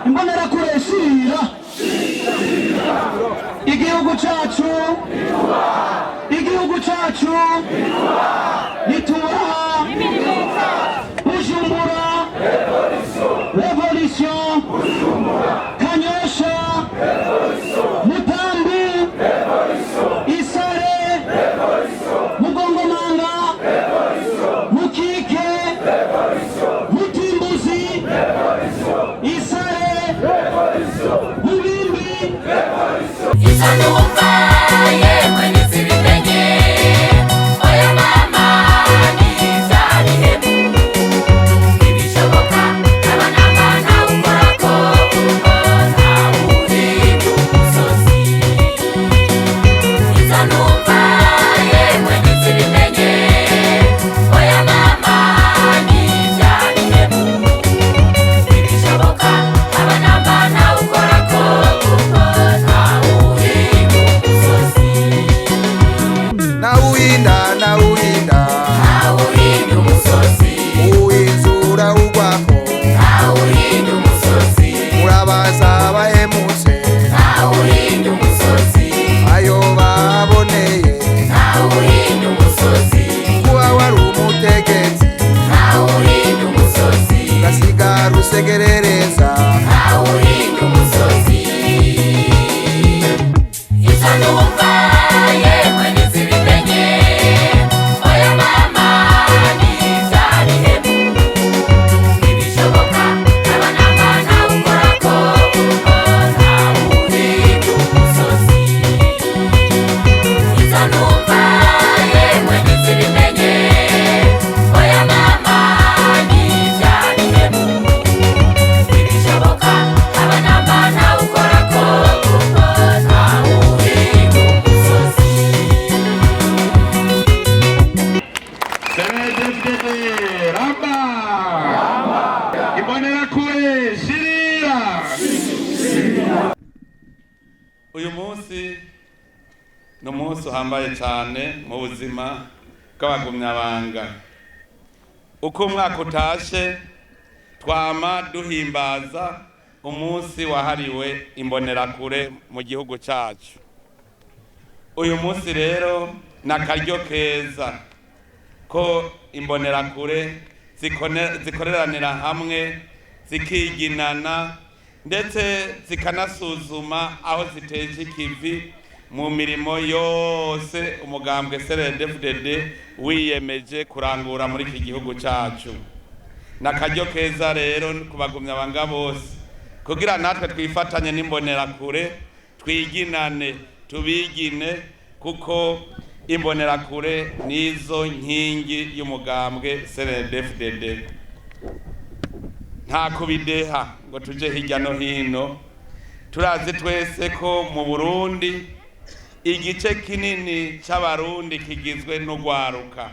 imbonera kure shira igihugu cyacu nitubaha Bujumbura Revolution Kanyosha Mutambi Isare Mugongomanga Mukike Mutimbuzi Isare Mubimbi Isanumba yemwe nisibimenye oya mama nizarihemu ibishoboka abanamana ukorako kuko ntawurinda umusozi Isanumba yemwe nisibimenye oya mama nizarihemu ibishoboka abanamana ukorako kuko ntawurinda umusozi Ntawurinda umusozi uwinzura ugwako Ntawurinda umusozi urabaza abahemutse Ntawurinda umusozi ayo baboneye Ntawurinda umusozi kuba wari umutegetsi Ntawurinda umusozi ugasigara usegerereza Ntawurinda umusozi Isanumba yemwe nisibimenye oya mama nizarihemu ibishoboka abanamana ukorako kuko ntawurinda umusozi Isanumba yemwe nisibimenye oya mama nizarihemu ibishoboka abanamana ukorako kuko ntawurinda umusozi Ramba imbonera kure shirira. uyu munsi ni umunsi uhambaye cyane mu buzima bw'abagumyabanga. Uko umwaka utashe twama duhimbaza umunsi wahariwe imbonerakure mu gihugu cyacu. Uyu munsi rero ni akaryo keza ko imbonerakure zikoreranira hamwe zikiginana ndetse zikanasuzuma aho ziteje ikivi mu mirimo yose umugambwe CNDD-FDD wiyemeje kurangura muri iki gihugu cyacu. Nakaryo keza rero kubagumyabanga bose kugira natwe twifatanye n'imbonerakure twiginane tubigine kuko imbonerakure nizo nkingi y'umugambwe CNDD-FDD. Nta kubideha ngo tuje hirya no hino. Turazi twese ko mu Burundi igice kinini c'abarundi kigizwe n'ugwaruka.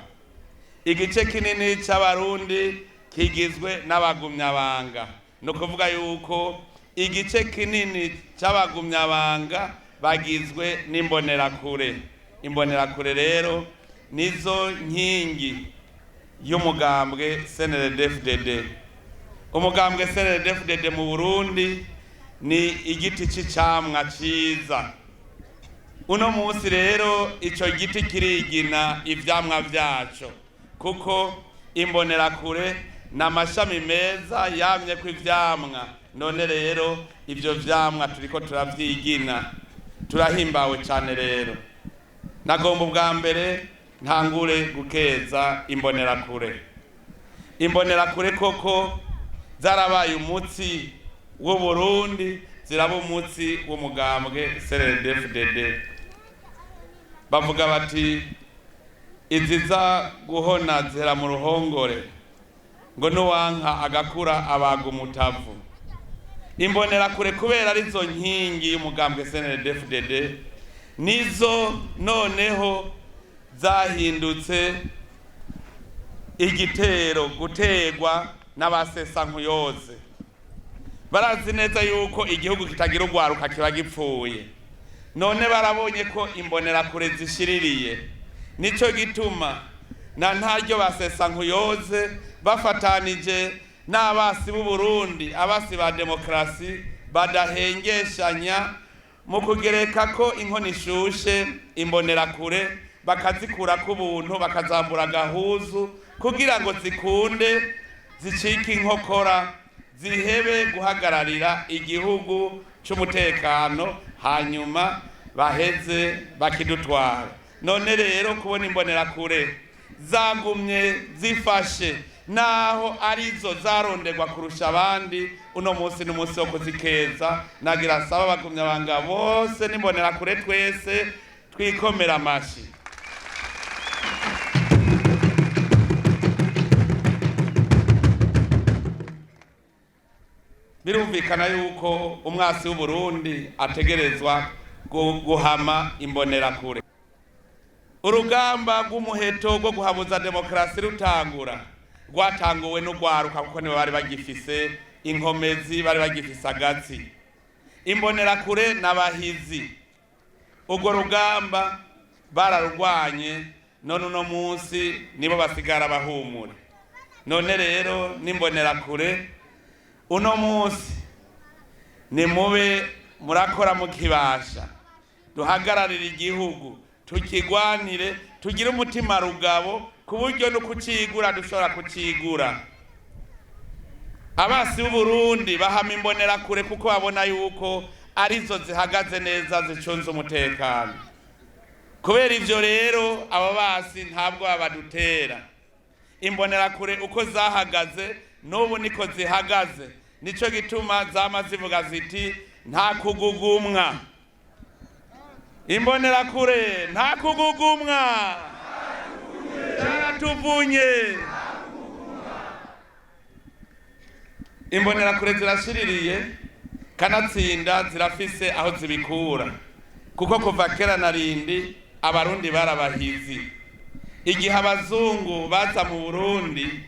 Igice kinini c'abarundi kigizwe n'abagumyabanga. No kuvuga yuko igice kinini c'abagumyabanga bagizwe n'imbonerakure. Imbonerakure rero nizo nkingi y'umugambwe CNDD-FDD. Umugambwe CNDD-FDD mu Burundi ni igiti c'icamwa ciza. Uno munsi rero ico giti kirigina ivyamwa vyaco kuko imbonerakure n'amashami meza yamye ku ivyamwa. None rero ivyo vyamwa turiko turavyigina, turahimbawe cyane rero. Nagomba ubwa mbere ntangure gukeza imbonerakure. Imbonerakure koko zarabaye umutsi wo Burundi, ziraba umutsi w'umugambwe CNDD-FDD. Bavuga bati iziza guhona zera mu ruhongore ngo nuwanka agakura abaga umutavu. Imbonerakure kubera arizo nkingi y'umugambwe CNDD-FDD nizo noneho zahindutse igitero gutegwa n'abasesankuyoze. Barazi neza yuko igihugu kitagira ugwaruka kiba gipfuye. None barabonye ko imbonerakure zishiririye. Nico gituma na ntaryo basesankuyoze bafatanije n'abasi b'u Burundi, abasi ba demokarasi badahengeshanya mu kugereka ko inkoni ishushe imbonerakure bakazikura ku buntu bakazambura agahuzu kugira ngo zikunde zicike inkokora zihebe guhagararira igihugu cy'umutekano hanyuma baheze bakidutwara. None rero kubona imbonerakure zagumye zifashe naho arizo zaronderwa kurusha abandi, uno munsi n'umunsi wo kuzikeza. Nagira saba bagumya banga bose n'imbonerakure twese twikomera amashi. Birumvikana yuko umwasi w'u Burundi ategerezwa guhama imbonerakure. Urugamba rw'umuheto rwo guhabuza demokarasi rutangura rwatanguwe n'ugwaruka kuko nibo bari bagifise inkomezi, bari bagifise agatsi. Imbonerakure n'abahizi urwo rugamba bararurwanye, none uno munsi nibo basigara bahumura. None rero n'imbonerakure uno munsi ni mube murakora mukibasha, duhagararira igihugu, tukigwanire, tugire umutima rugabo ku buryo no kucigura dushobora kucigura. Abasi b'u Burundi bahama imbonerakure kuko babona yuko arizo zihagaze neza zicunze umutekano. Kubera ivyo rero aba basi ntabwo babadutera. Imbonerakure uko zahagaze n'ubu niko zihagaze, nico gituma zama zivuga ziti nta kugugumwa. Imbonerakure nta kugugumwa, caratuvunye. Imbonerakure zirashiririye kanatsinda zirafise aho zibikura, kuko kuva kera na rindi abarundi barabahizi. Igihe abazungu baza mu Burundi,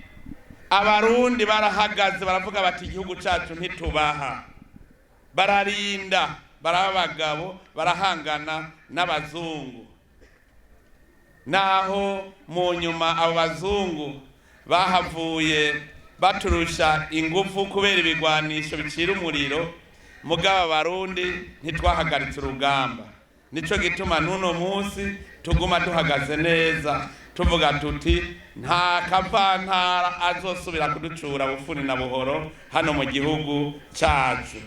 abarundi barahagaze baravuga bati igihugu cacu ntitubaha, bararinda, baraba abagabo, barahangana n'abazungu. Naho mu nyuma abo bazungu bahavuye baturusha ingufu kubera ibigwanisho bicira umuriro, mugabo abarundi ntitwahagaritse urugamba. Nico gituma n'uno munsi tuguma duhagaze neza tuvuga tuti nta kavantara azosubira kuducura bufuni na buhoro hano mu gihugu cacu.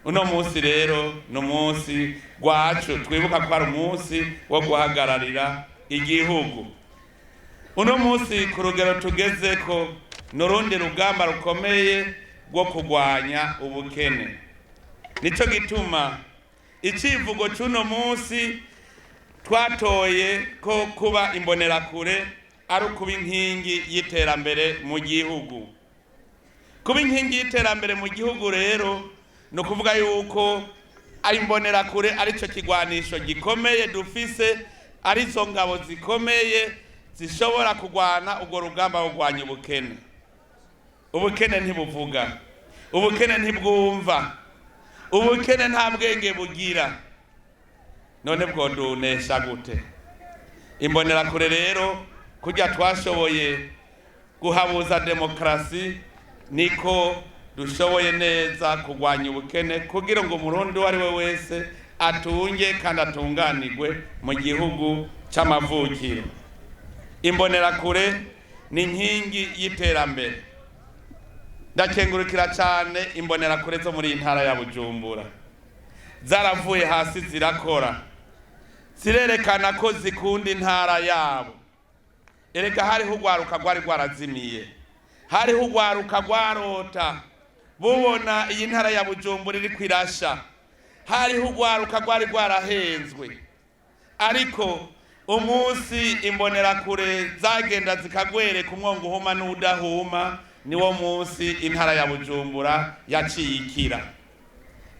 Uno munsi rero n'umunsi gwacu twibuka ko ari umunsi wo guhagararira igihugu. Uno munsi ku rugero tugezeko n'urundi rugamba rukomeye rwo kugwanya ubukene. Nico gituma icivugo c'uno munsi twatoye ko kuba imbonerakure ari ukuba inkingi y'iterambere mu gihugu. Kuba inkingi y'iterambere mu gihugu rero no kuvuga yuko ari imbonerakure arico kigwanisho gikomeye dufise, arizo ngabo zikomeye zishobora kugwana ubwo rugamba rwo kugwanya ubukene. Ubukene ntibuvuga, ubukene ntibwumva, ubukene nta bwenge bugira. None bwodunesha gute? Imbonerakure rero kujya twashoboye guhabuza demokarasi, niko dushoboye neza kugwanya ubukene kugira ngo umurundi wari we wese atunge kandi atunganirwe mu gihugu c'amavukiro. Imbonerakure ni inkingi y'iterambere. Ndakengurukira cyane imbonerakure zo muri intara ya Bujumbura. Zaravuye hasi zirakora, zirerekana ko zikunda intara yabo. Erega hariho ugwaruka rwari rwarazimiye, hariho ugwaruka rwarota bubona iyi ntara ya Bujumbura iri kwirasha, hariho ugwaruka rwari rwarahenzwe. Ariko umunsi imbonerakure zagenda zikagwereka umwongo uhuma n'udahuma, niwo munsi intara ya Bujumbura yaciye ikira.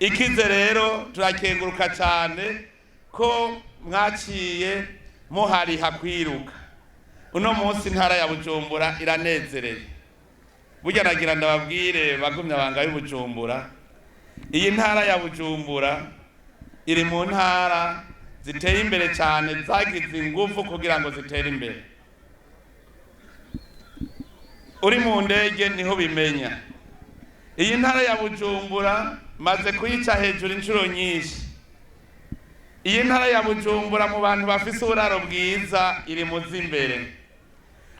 Ikize rero turakenguruka cyane ko mwaciye muhari hakwiruka. Uno munsi intara ya Bujumbura iranezereye. Burya nagira ndababwire bagumya banga y'Ubujumbura, iyi ntara ya Bujumbura iri mu ntara ziteye imbere cyane, zagize ingufu kugira ngo zitere imbere. uri mu ndege niho bimenya. Iyi ntara ya Bujumbura maze kuyica hejuru inshuro nyinshi. Iyi ntara ya Bujumbura mu bantu bafise uburaro bwiza iri mu zimbere.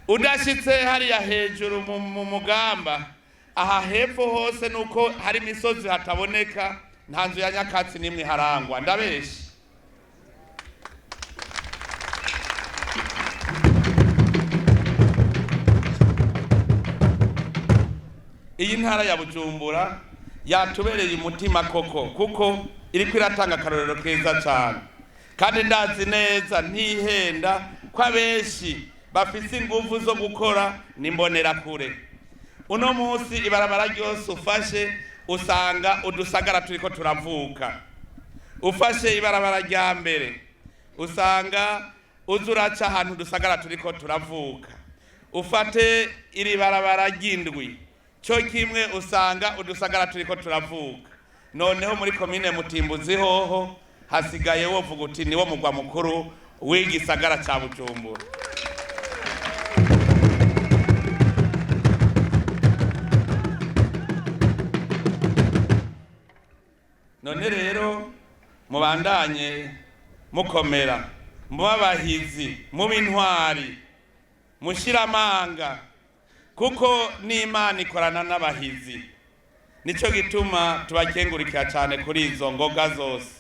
Udashitse hariya hejuru mu Mugamba, aha hepfo hose nuko hari imisozi hataboneka, nta nzu ya nyakatsi nimwe harangwa. Ndabeshe. Iyi ntara ya Bujumbura yatubereye umutima koko, kuko iriko iratanga akarorero keza cyane, kandi ndazi neza ntihenda ko abenshi bafise ingufu zo gukora nimbonera kure. Uno munsi ibarabara ryose ufashe usanga udusagara turiko turavuka. Ufashe ibarabara rya mbere usanga uzuraca ahantu udusagara turiko turavuka. Ufate iri barabara ry'indwi cyo kimwe usanga udusagara turiko turavuka. Noneho muri komine Mutimbuzi hoho hasigaye wovuga uti niwo mugwa mukuru w'igisagara ca Bujumbura. None rero mubandanye mukomera, mubabahizi, mubintwari, mushiramanga, kuko n'Imana ikorana n'abahizi. Nico gituma tubakengurikira cyane kuri izo ngoga zose.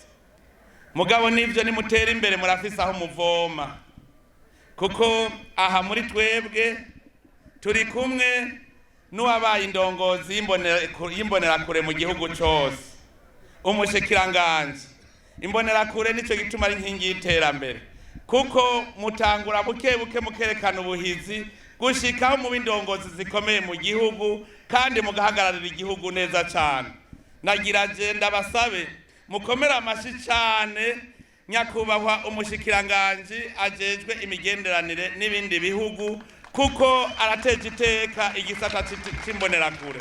Mugabo nivyo nimutera imbere murafise aho muvoma, kuko aha muri twebwe turi kumwe n'uwabaye indongozi y'imbonera kure mu gihugu cyose, umushikiranganje. Imbonera kure nico gituma ari nkingi y'iterambere, kuko mutangura buke buke mukerekana ubuhizi gushikaho mu bindongozi zikomeye mu gihugu, kandi mugahagararira igihugu neza cyane. Nagira je ndabasabe mukomera amashi cyane nyakubahwa umushikiranganje ajejwe imigenderanire n'ibindi bihugu, kuko arateje iteka igisata cy'imbonera kure.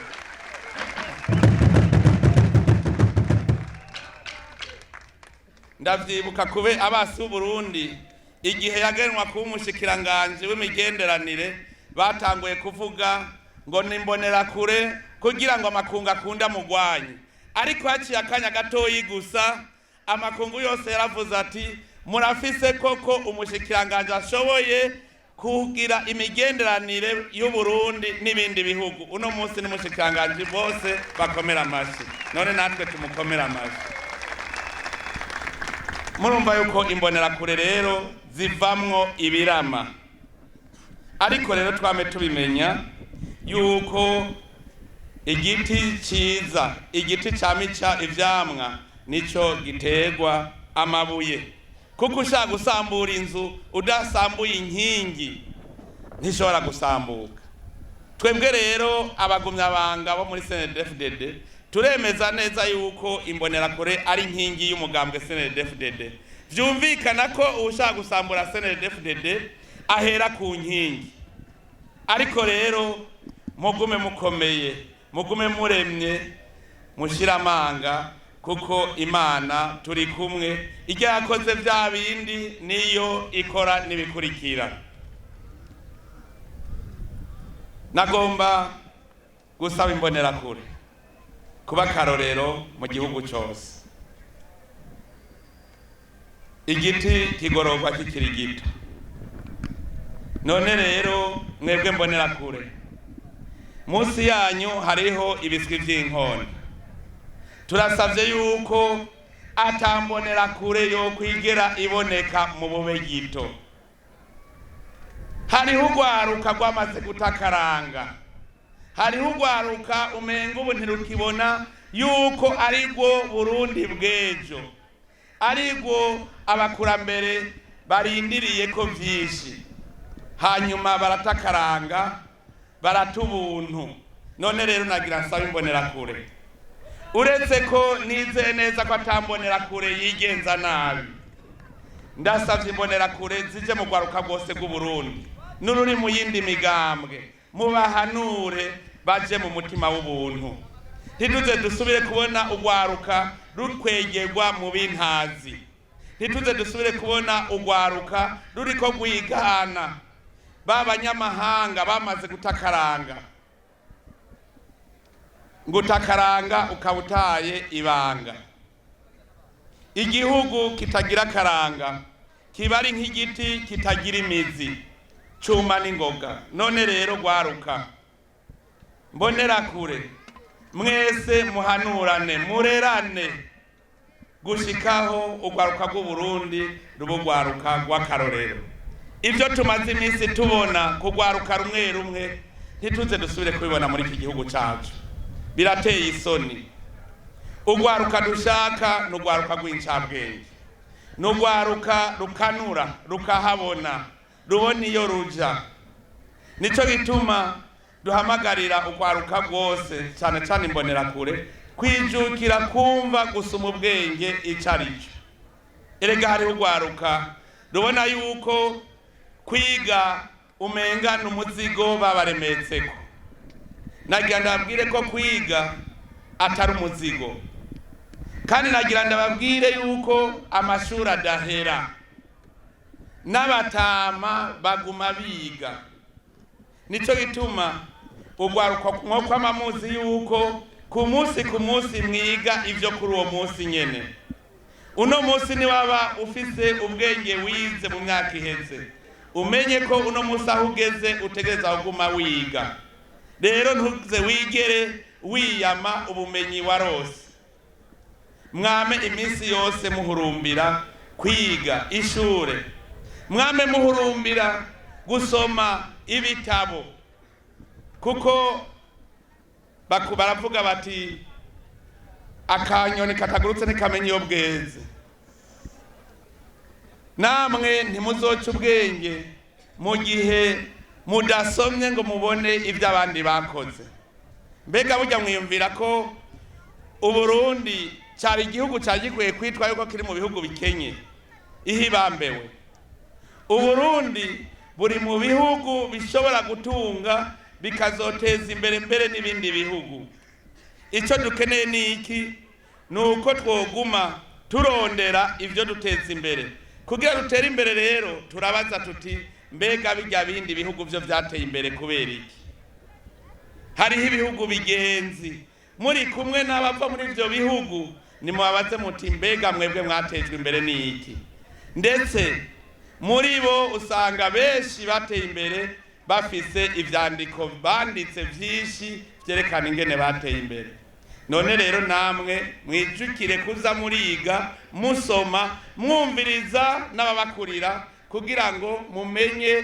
Ndavyibuka kube abasi Burundi igihe yagenwa kuba umushikiranganje w'imigenderanire batanguye kuvuga ngo nimbonera kure kugira ngo amakungu akunda mugwanye, ariko haciye akanya gatoyi gusa amakungu yose yaravuze ati murafise koko umushikiranganje ashoboye kugira imigenderanire y'u Burundi n'ibindi bihugu. Uno munsi n'umushikiranganje bose bakomera amashi, none natwe tumukomera amashi. Murumva yuko imbonera kure rero zivamwo ibirama, ariko rero twame tubimenya yuko igiti ciza, igiti camica ivyamwa nico giterwa amabuye, kuko ushaka gusambura inzu udasambuye inkingi ntishobora gusambuka. Twebwe rero abagumyabanga bo muri CNDD-FDD turemeza neza yuko imbonera kure ari inkingi y'umugambwe CNDD-FDD. Vyumvikana ko ushaka gusambura CNDD-FDD ahera ku nkingi, ariko rero mugume mukomeye, mugume muremye, mushiramanga, kuko Imana turi kumwe. Ijya yakoze vya bindi niyo ikora nibikurikira. Nagomba gusaba imbonera kure kuba karorero mu gihugu cyose. Igiti kigororwa kikiri gito. None rero mwebwe mbonera kure, munsi yanyu hariho ibiswi by'inkoni. Turasavye yuko atambonera kure yo kwigera iboneka mu bube gito. Hariho urwaruka rwamaze gutakaranga, hariho urwaruka umenga ubu ntirukibona yuko ari rwo Burundi bw'ejo, ari rwo abakurambere barindiriye ko vyinshi, hanyuma baratakaranga, baratubuntu. None rero nagira nsaba imbonera kure, uretse ko nize neza ko atambonera kure yigenza nabi, ndasavye imbonera kure zije mu rwaruka rwose rw'u Burundi n'ururi mu yindi migambwe, mubahanure baje mu mutima w'ubuntu. Ntituze dusubire kubona urwaruka rutwegerwa mu bintazi, ntituze dusubire kubona urwaruka ruriko rwigana b'abanyamahanga bamaze gutakaranga. ngo utakaranga ukabutaye ibanga. Igihugu kitagira karanga kiba ari nk'igiti kitagira imizi, cuma n'ingoga. None rero gwaruka, mbonera kure, mwese muhanurane, murerane, gushikaho ugwaruka rw'Uburundi ruba ugwaruka rw'akarorero. Ibyo tumaze iminsi tubona kugwaruka rumwe rumwe ntituze dusubire kubibona muri iki gihugu cyacu, birateye isoni. Ugwaruka dushaka n'ugwaruka rw'incabwenge, n'ugwaruka rukanura rukahabona, rubona iyo ruja. Nico gituma duhamagarira ugwaruka rwose, cyane cyane imbonerakure, kwijukira kumva gusoma ubwenge icarico. Erega hari ugwaruka rubona yuko kwiga umenga n'umuzigo babaremetseko. Nagira ndababwire ko kwiga atari umuzigo, kandi nagira ndababwire yuko amashuri adahera, n'abatama baguma biga. Nico gituma ugwaruka nk'uko amamuzi yuko ku munsi mwiga ibyo kuri uwo munsi nyene. Uno munsi ni waba ufise ubwenge wize mu myaka iheze, umenye ko uno munsi aho ugeze utegereza kuguma wiga. Rero ntuze wigere wiyama ubumenyi warose. Mwame iminsi yose muhurumbira kwiga ishure, mwame muhurumbira gusoma ibitabo, kuko baravuga bati akanyoni katagurutse ntikamenya iyo bweze. Namwe ntimuzoca ubwenge mu gihe mudasomye ngo mubone ibyo abandi bakoze. Mbega burya mwiyumvira ko Uburundi cyari igihugu cyagikwiye kwitwa yuko kiri mu bihugu bikenye ihibambewe? Uburundi buri mu bihugu bishobora gutunga bikazoteza imbere mbere n'ibindi bihugu. Icyo dukeneye ni iki? Nuko twoguma turondera ibyo duteza imbere. Kugira dutere imbere rero turabaza tuti, mbega bijya bindi bihugu byo byateye imbere kubera iki? Hariho ibihugu bigenzi, muri kumwe n'abava muri ibyo bihugu, nimubabaze muti mbega mwebwe mwatejwe imbere ni iki? Ndetse muri bo usanga benshi bateye imbere bafise ivyandiko banditse vyinshi vyerekana ingene bateye imbere. None rero namwe mwijukire kuza muriga, musoma, mwumviriza n'ababakurira, kugira ngo mumenye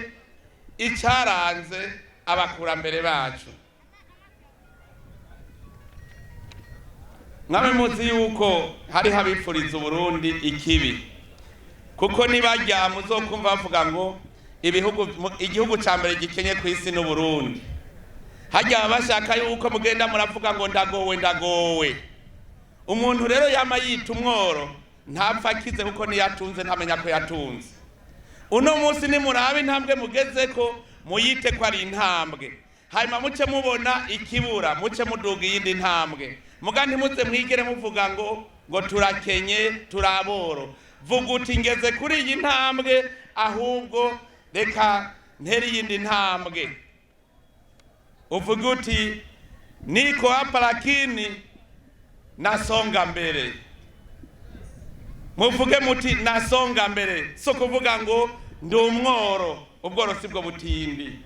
icaranze abakurambere bacu. Mwame muzi yuko hari habipfuriza Uburundi ikibi, kuko nibajya muzokumva bavuga ngo igihugu ca mbere gikenye ku isi n'Uburundi. Hajya bashaka yuko mugenda muravuga ngo ndagowe. Umuntu rero yama yita umworo ntapfa akize, kuko niyatunze ntamenya ko yatunze. Uno munsi ni murabe intambwe mugeze ko muyite ko ari intambwe, hanyuma muce mubona ikibura muce muduga iyindi ntambwe. Muga ntimuze mwigere muvuga ngo turakenye turaboro. Vuga uti ngeze kuri iyi ntambwe, ahubwo reka nteri yindi ntambwe. Uvuga uti niko hapa lakini nasonga mbere. Muvuge muti nasonga mbere, so kuvuga ngo ndi umworo, ubworosi bwo butindi.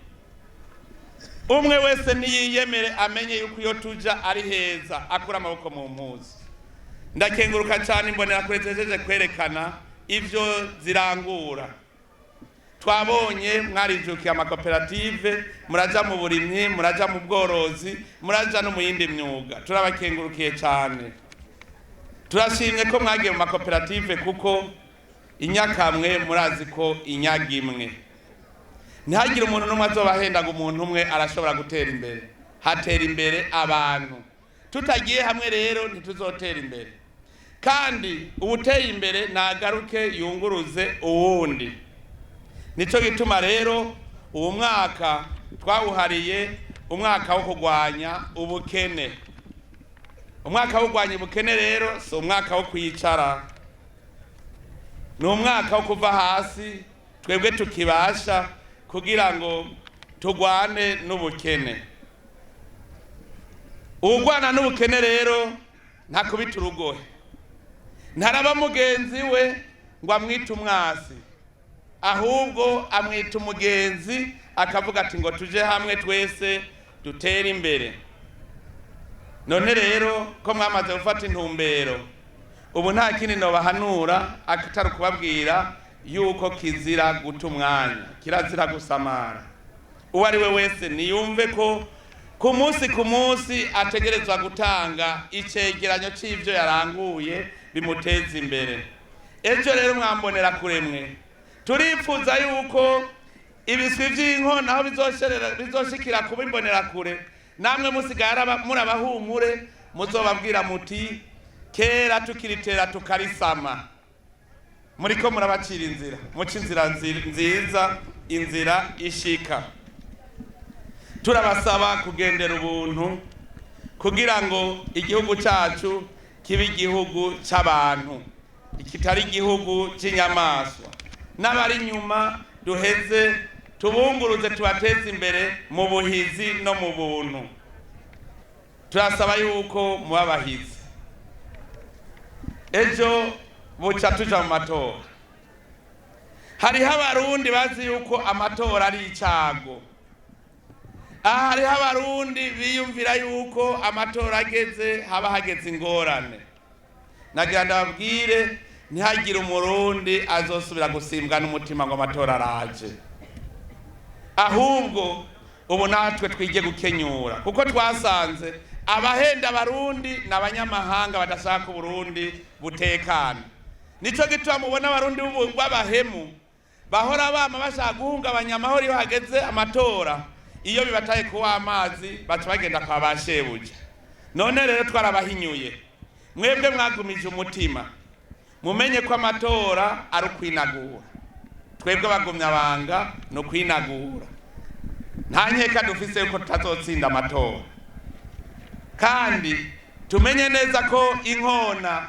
Umwe wese niyiyemere amenye yuko iyo tuja ari heza, akura amaboko mu mpuzu. Ndakenguruka cyane imbonera kurejeje kwerekana ivyo zirangura. Twabonye mwarijukiye amakoperative, muraja mu burimyi, muraja mu bworozi, muraja no mu yindi myuga. Turabakengurukiye cyane. Turashimye ko mwagiye mu makoperative, kuko inyakamwe murazi ko inyagimwe. Ntihagire umuntu n'umwe azobahenda ngo umuntu umwe arashobora gutera imbere. Hatera imbere abantu. Tutagiye hamwe rero ntituzotera imbere. Kandi ubuteye imbere nagaruke yunguruze uwundi. Nico gituma rero uwo mwaka twawuhariye umwaka wo kugwanya ubukene. Umwaka wo kugwanya ubukene rero si umwaka wo kwicara, ni umwaka wo kuva hasi twebwe tukibasha kugira ngo tugwane n'ubukene. uwugwana n'ubukene rero ntakubita urugohe, ntaraba mugenzi we ngo amwite umwasi, ahubwo amwita umugenzi, akavuga ati ngo tuje hamwe twese dutere imbere. None rero ko mwamaze gufata intumbero, ubu nta kindi nobahanura atari kubabwira yuko kizira guta umwanya, kirazira gusamara. Uwo ari we wese niyumve ko ku munsi ategerezwa gutanga icegeranyo c'ivyo yaranguye bimuteza imbere. Ejo rero mwambonera kuremwe, turipfuza yuko ibiswi vy'inkona aho bizoshikira kuba imbonera kure, namwe musigara murabahumure, muzobabwira muti kera tukiritera tukarisama. Muriko murabacira inzira, muca inzira nziza, inzira ishika. Turabasaba kugendera ubuntu kugira ngo igihugu cyacu kibe igihugu cy'abantu, kitari igihugu cy'inyamaswa. N'abari nyuma duheze tubunguruze, tubateze imbere mu buhizi no mu buntu. Turasaba yuko mubabahizi. Ejo buca tuja mu matora. Hariho abarundi bazi yuko amatora ari icago. Hariho abarundi biyumvira yuko amatora ageze haba hageze ingorane. Nagira ndababwire ntihagire umurundi azosubira gusimbwa n'umutima ngo amatora araje. Ahubwo ubu natwe twige gukenyura, kuko twasanze abahenda abarundi n'abanyamahanga badashaka uburundi butekana. Nico gituma mubona abarundi b'abahemu bahora bama bashaka guhungabanya amahoro iyo hageze amatora. Iyo bibataye kuwa amazi baca bagenda kwa bashebuja. None rero twarabahinyuye, mwebwe mwagumije umutima, mumenye ko amatora ari ukwinagura. Twebwe bagumya banga no kwinagura. Nta nkeka dufise yuko tutazotsinda amatora, kandi tumenye neza ko inkona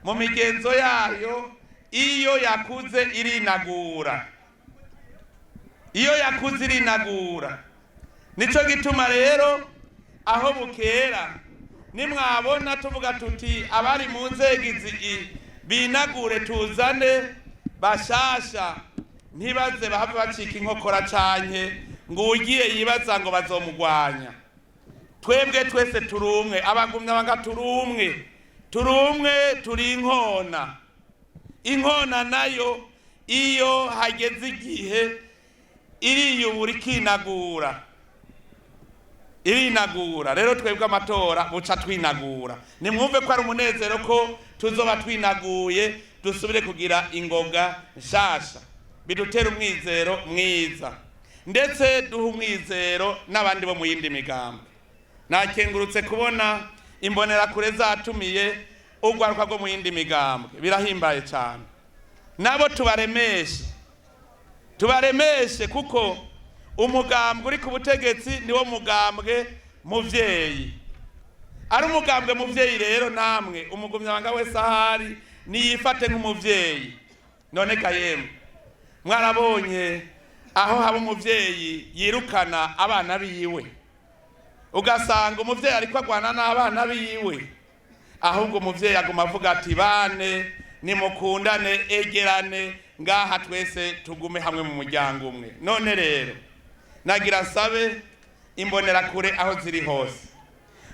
mu migenzo yayo iyo yakuze irinagura, iyo yakuze irinagura. Nico gituma rero aho bukera nimwabona tuvuga tuti abari mu nzego binagure, tuzane bashasha, ntibaze bahave bacika inkokora canke ngo ugiye yibaza ngo bazomugwanya. Twebwe twese turumwe, abagumya banga turumwe, turi inkona. Inkona nayo iyo hageze igihe iriyubura irinagura. Rero twebwe amatora buca twinagura. Nimwumve ko ari umunezero ko tuzoba twinaguye, dusubire kugira ingoga nshasha, bidutera umwizero mwiza, ndetse duha umwizero n'abandi bo mu yindi migambo. Nakengurutse kubona imbonerakure zatumiye urwaruka rwo mu yindi migambo, birahimbaye cyane. Nabo tubaremeshe kuko umugambwe uri ku butegetsi niwo mugambwe muvyeyi. Ari umugambwe muvyeyi rero namwe umugumyabanga wese ahari niyifate nk'umuvyeyi. None kayemwe mwarabonye aho haba umuvyeyi yirukana abana biwe, ugasanga umuvyeyi ariko agwana n'abana biwe, ahubwo umuvyeyi aguma avuga ati bane nimukundane, egerane, ngaha twese tugume hamwe mu muryango umwe. None rero nagira sabe imbonerakure aho ziri hose,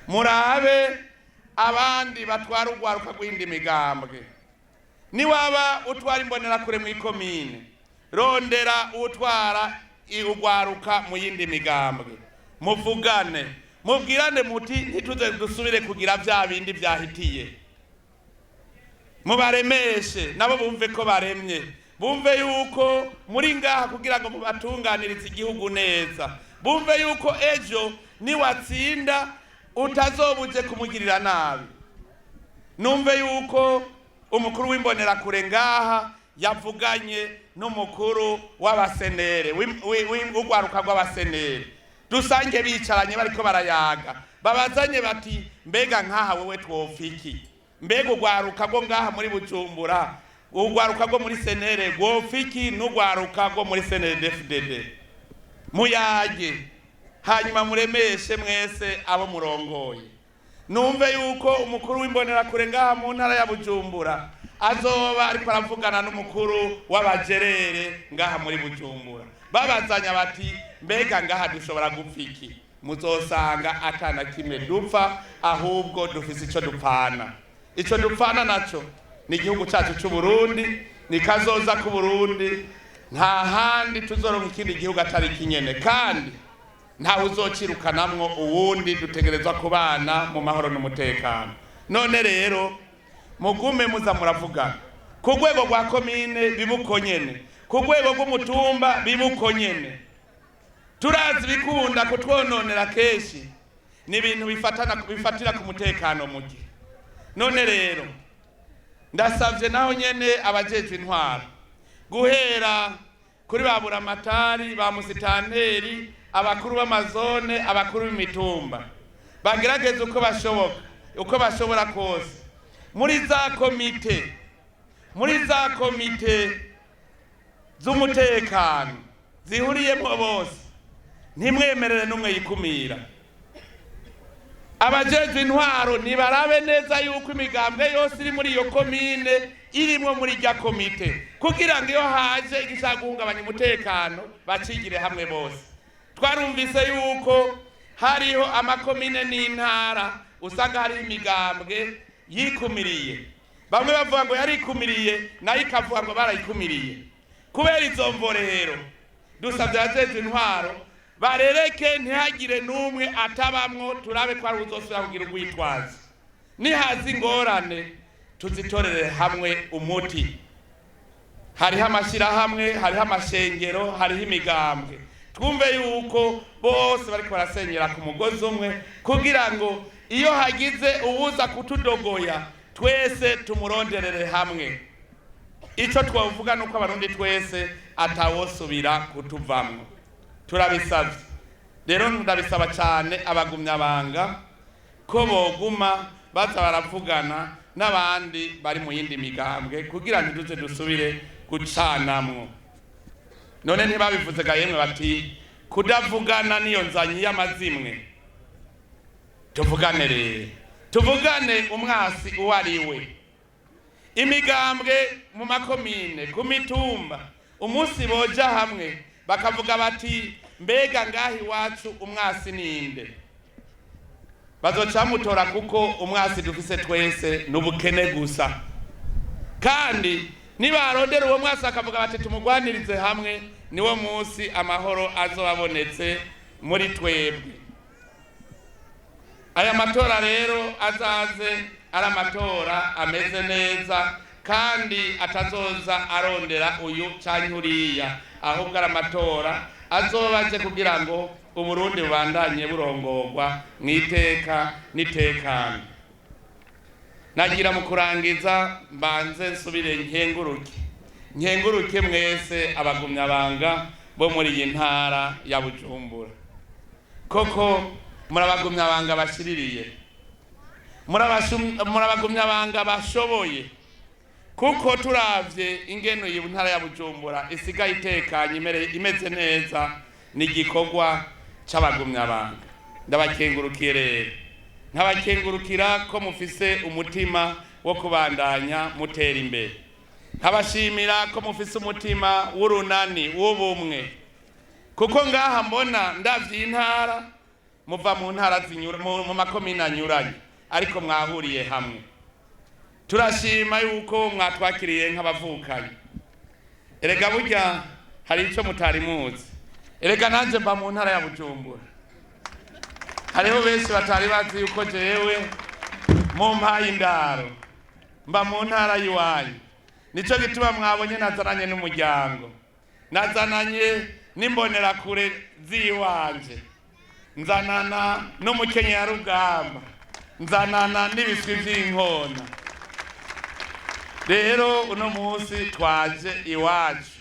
murabe abandi batwara urwaruka rw'indi migambwe. Niwaba utwara imbonerakure mu ikomine, rondera utwara urwaruka mu yindi migambwe, muvugane, mubwirane muti ntituze dusubire kugira vya bindi vyahitiye. Mubaremeshe nabo bumve ko baremye, bumve yuko muri ngaha kugira ngo mubatunganirize igihugu neza, bumve yuko ejo niwatsinda utazobuje kumugirira nabi. Numve yuko umukuru w'imbonerakure ngaha yavuganye n'umukuru w'abasenere, w'urwaruka rw'abasenere, dusange bicaranye bariko barayaga, babazanye bati mbega nkaha wewe twofiki, mbega urwaruka rwo ngaha muri Bujumbura, urwaruka rwo muri senere rwofiki n'urwaruka rwo muri senere DFDD, muyage hanyuma muremeshe mwese abo murongoye. numve yuko umukuru w'imbonerakure ngaha mu ntara ya Bujumbura azoba ariko aravugana n'umukuru w'abajerere ngaha muri Bujumbura babazanya bati mbega ngaha dushobora gupfa iki, muzosanga atana kimwe dupfa, ahubwo dufise ico dupfana. Ico dupfana naco ni igihugu cyacu cy'u Burundi, ni kazoza ku Burundi, nta handi tuzoronka ikindi gihugu atari kinyene, kandi ntawe uzocirukanamwo uwundi. Dutegerezwa kubana mu mahoro n'umutekano. None rero mugume muza muravugana ku rwego rwa komine bibuko nyene, ku rwego rw'umutumba bibuko nyene. Turazi bikunda kutwononera keshi ni ibintu bifatira ku mutekano muke. None rero ndasavye naho nyene abajejwe intwaro guhera kuri ba buramatari, ba musitanteri, abakuru b'amazone, abakuru b'imitumba bagerageza uko bashobora kose muri za komite z'umutekano zihuriyemo bose, ntimwemerere n'umwe yikumira. Abajejwe intwaro nibarabe neza yuko imigambwe yose iri muri iyo komine irimwo muri rya komite, kugira ngo iyo haje igishaka guhungabanya umutekano bacigire hamwe bose. Twarumvise yuko hariho amakomine n'intara usanga hari imigambwe yikumiriye, bamwe bavuga ngo yarikumiriye nayo ikavuga ngo barayikumiriye. Kubera izo mvo rero dusabye abajejwe intwaro barereke ntihagire n'umwe atabamwo, turabe ko ari uzosubira kugira urwitwazo. Nihaza ingorane tuzitorere hamwe umuti. Hariho amashyirahamwe, hariho amashengero, hariho imigambwe. Twumve yuko bose bariko barasenyera ku mugozi umwe, kugira ngo iyo hagize uwuza kutudogoya twese tumuronderere hamwe. Ico twavuga nuko abarundi twese atawosubira kutuvamwo. Turabisavye rero, ndabisaba cyane abagumyabanga ko boguma baza baravugana n'abandi bari mu yindi migambwe kugira ngo tuze dusubire gucanamwo. None ntibabivuze ga yemwe bati kudavugana niyo nzanyi y'amazimwe. Tuvugane rero, tuvugane umwasi uwo ari we. Imigambwe mu makomine, ku mitumba, umunsi boja hamwe bakavuga bati mbega ngahi iwacu umwasi ninde, bazoca mutora, kuko umwasi dufise twese n'ubukene gusa. Kandi nibarondera uwo mwasi akavuga bati tumugwanirize hamwe, niwo munsi amahoro azobabonetse muri twebwe. Aya matora rero azaze ari amatora ameze neza, kandi atazoza arondera uyu canke uriya, ahubwo ari amatora azobaje kugira ngo Uburundi bubandanye burongorwa mw'iteka n'itekano. Nagira mu kurangiza mbanze nsubire nkenguruke mwese abagumyabanga bo muri iyi ntara ya Bujumbura. Koko murabagumyabanga bashiririye, murabagumyabanga bashoboye, kuko turavye ingeno iyi ntara ya Bujumbura isigaye itekanye imeze neza, ni igikorwa c'abagumyabanga. Ndabakengurukiye rero, nkabakengurukira ko mufise umutima wo kubandanya mutera imbere. Nkabashimira ko mufise umutima w'urunani w'ubumwe, kuko ngaha mbona ndavye intara muva mu ntara mu makomine anyuranye, ariko mwahuriye hamwe. Turashima yuko mwatwakiriye nk'abavukanye. Erega burya hari ico mutari muzi. Erega nanje mba mu ntara ya Bujumbura. Hariho benshi batari bazi yuko jewe mu mpaye indaro mba mu ntara yiwanyu. Nico gituma mwabonye nazananye n'umuryango, nazananye n'imbonerakure ziwanje, nzanana n'umukenyezi ya rugamba, nzanana n'ibiswi vy'inkona. Rero uno munsi twaje iwacu,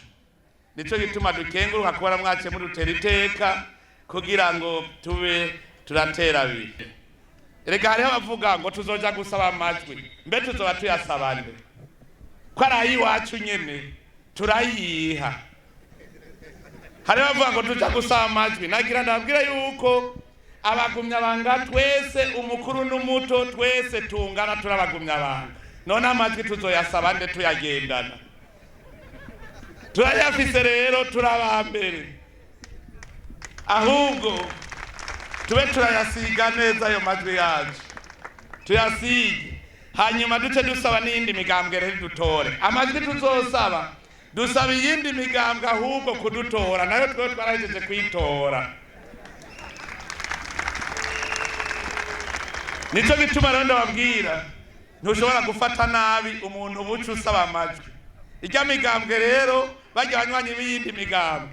nico gituma dukenguruka kubara mwace mudutera iteka kugira ngo tube turatera bite. Erega hariho abavuga ngo tuzoja gusaba amajwi, mbe tuzoba tuyasaba nde? Ko ari iwacu nyene turayiha. Hariho abavuga ngo tuja gusaba amajwi, nagira ndabwira yuko abagumyabanga twese umukuru n'umuto twese tungana turabagumyabanga none amajwi tuzoyasaba nde tuyagendana turayafise rero turabambere ahubwo tube turayasiga neza ayo majwi yacu tuyasige hanyuma duce dusaba n'iyindi migambwe rero dutore amajwi tuzosaba dusaba iyindi migambwe ahubwo kudutora nayo twe twarahejeje kwitora nico gituma rero ndababwira ntushobora gufata nabi umuntu buca usaba amajwi irya migambwe rero bajya banywanyi b'iyindi migambwe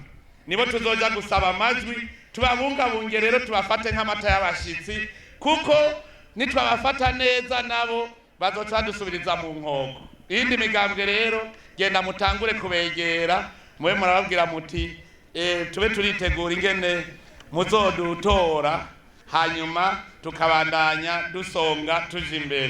nibo tuzoja gusaba amajwi tubabungabunge rero tubafate nk'amata y'abashitsi kuko nitwabafata neza nabo bazoca badusubiriza mu nkoko iyindi migambwe rero genda mutangure kubegera mube murababwira muti tube turitegura ingene muzodutora hanyuma tukabandanya dusonga tuja imbere